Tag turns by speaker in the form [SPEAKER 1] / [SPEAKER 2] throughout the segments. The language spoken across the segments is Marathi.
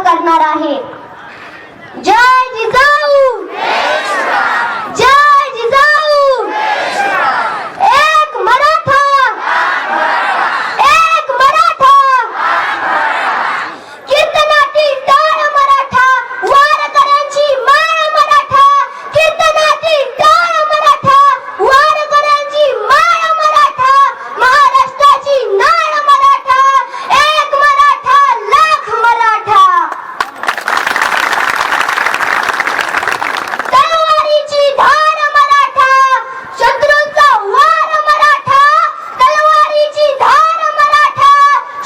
[SPEAKER 1] करणार आहे. जय जिजाऊ, जय जिजाऊ. एक मराठा, एक मराठा. कीर्तनाची टाळ मराठा, वारकऱ्यांची माळ मराठा. कीर्तनाची टाळ मराठा, वारकऱ्यांची माळ मराठा. महाराष्ट्राची नाळ मराठा. एक मराठा, लाख मराठा. तलवारीची धार मराठा, शत्रूंचा वार मराठा. तलवारीची धार मराठा,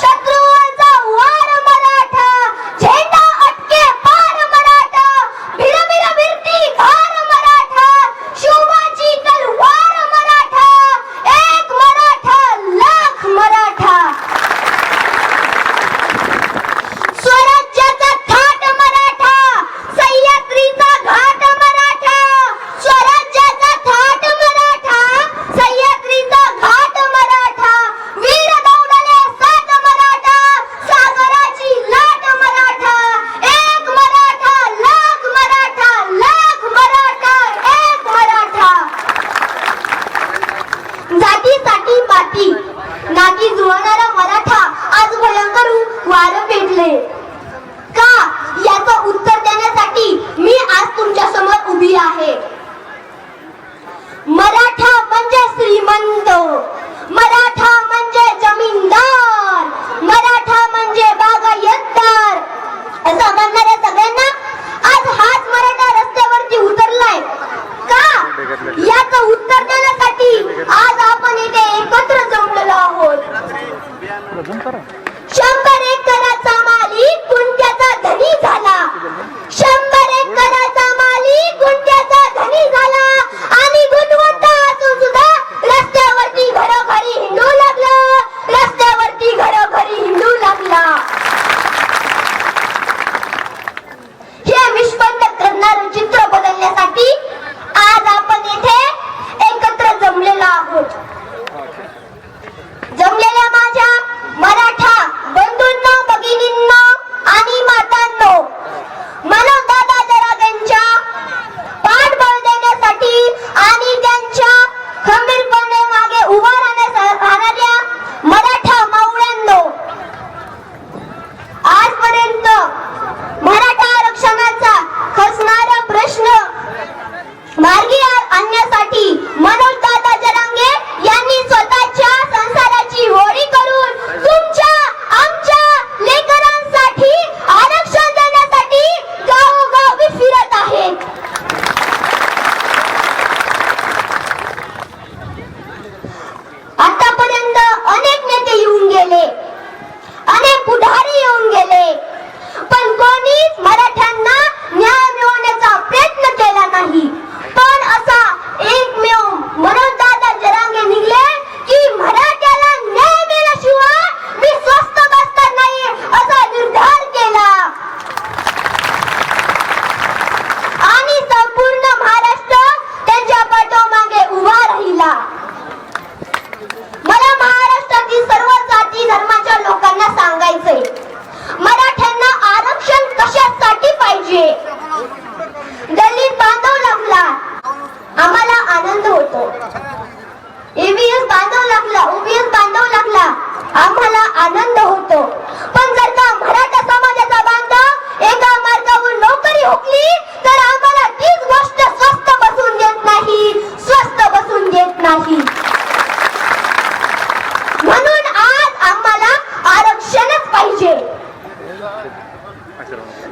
[SPEAKER 1] शत्रूंचा वार मराठा. झेंडा अटके पार मराठा, भिरभिर भिरती घार मराठा. शिवाची तलवार मराठा. एक मराठा, लाख मराठा. स्वराज्याचा थाट मराठा, सह्याद्रीचा घाट मराठा. स्वराज्याचा थाट मराठा, सह्याद्रीचा घाट मराठा. वीर दौडले सात मराठा, सागराची लाट मराठा. एक मराठा, लाख मराठा. लाख मराठा, एक मराठा. जातीसाठी पाठी नाती जुळणारा मराठा आज भयंकर वार पेटले. का याचं उत्तर देण्यासाठी मी आज तुमच्या समोर उभी आहे. मराठा म्हणजे श्रीमंत, मराठा म्हणजे जमीनदार, मराठा म्हणजे बागायतदार असं म्हणणाऱ्या सगळ्यांना आज हाच मराठा रस्त्यावरती उतरलाय. का याचं उत्तर देण्यासाठी आज आपण इथे एकत्र जमलेलो आहोत. 100 एकराचा मालिक गुंठ्याचा धनी झाला. 100 एकराचा मालिक गुंठ्याचा धनी झाला आणि गुणवंत असून सुद्धा रस्त्यावरती घरोघरी हिंडू लागला. रस्त्यावरती घरोघरी हिंडू लागला. हे विश्वंत करणारं चित्र बदलण्यासाठी आज आपण इथे एकत्र जमलेलो आहोत. जमलेल्या माझ्या मराठा बंधूंनो, भगिनींनो आणि मातांनो, मनोजदादा जरांगेंच्या पाठबळ देण्यासाठी आणि त्यांच्या खंबीरपणे मागे उभा राहणाऱ्या मराठा मावळ्यांनो, आजपर्यंत मराठा आरक्षणाचा खचणारा प्रश्न मार्गी आणण्यासाठी मनोजदादा जरांगे यांनी स्वतःच्या संसाराची होळी करून तुमच्या आमच्या लेकरांसाठी आरक्षण देण्यासाठी गावोगावी फिरत आहेत. आतापर्यंत अनेक नेते येऊन गेले, अनेक पुढारी येऊन गेले, पण कोणीच मराठ्यांना न्याय मिळवण्याचा प्रयत्न केला नाही. पण असा एकमेव मनोजदादा जरांगे निघले की मराठ्याला न्याय मिळाल्याशिवाय मी स्वस्थ बसणार नाही असा निर्धार केला आणि संपूर्ण महाराष्ट्र त्यांच्या पाठोमागे उभा राहिला. मला महाराष्ट्रातील सर्व जाती धर्माच्या लोकांना सांगायचंय, मराठ्यांना आरक्षण कशासाठी पाहिजे. दलित बांधव लागला, आम्हाला आनंद होतो. ईव्हीएस बांधव लागला, ओबीएस बांधव लागला, आम्हाला आनंद होतो. पण जर का मराठा समाजाचा बांधव एका मार्गावर नोकरी हुकली तर आम्हाला तीच गोष्ट स्वस्थ बसून देत नाही, स्वस्थ बसून देत नाही. म्हणून आज आम्हाला आरक्षणच पाहिजे.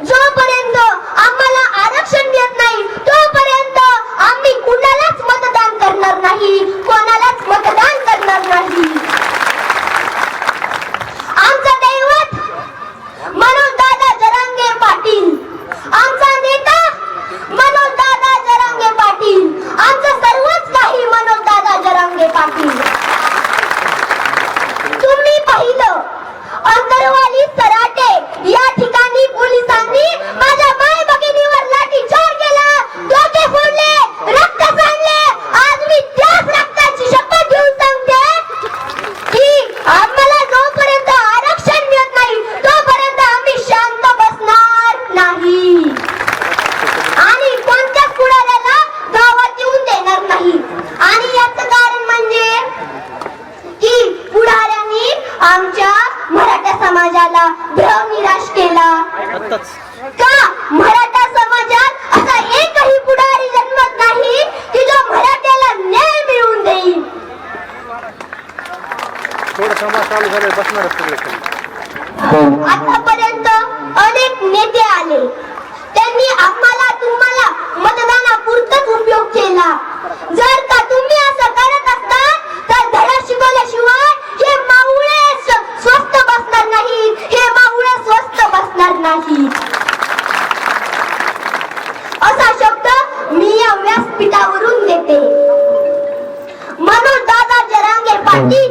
[SPEAKER 1] जोपर्यंत आम्हाला आरक्षण देत नाही तोपर्यंत आम्ही कुणालाच मतदान करणार नाही, कोणालाच मतदान करणार नाही. आमचं दैवत मनोजदादा जरांगे पाटील, आमचा नेता मनोजदादा जरांगे पाटील, आमचं सर्वच काही मनोजदादा जरांगे पाटील. तुम्ही पाहिलं अंतरवाली सराटे या ठिकाणी पोलिसांनी माझ्या माय भगिनीवर लाठीचार केला, डोके फोडले, रक्त सांडले. आज मी त्याच रक्ताची शपथ घेऊन सांगते की आम्हाला जोपर्यंत आरक्षण मिळत नाही तोपर्यंत आम्ही शांत बसणार आतापर्यंत अनेक नेते आले, त्यांनी आम्हाला तुम्हाला मतदानापुरताच उपयोग केला. जर का तुम्ही असं करत असता तर धडा शिकवल्याशिवाय हे मावळे स्वस्त बसणार नाहीत, हे मावळे स्वस्त बसणार नाहीत. असा शब्द मी या व्यासपीठावरून देते. म्हणून दादा जरांगे पाटील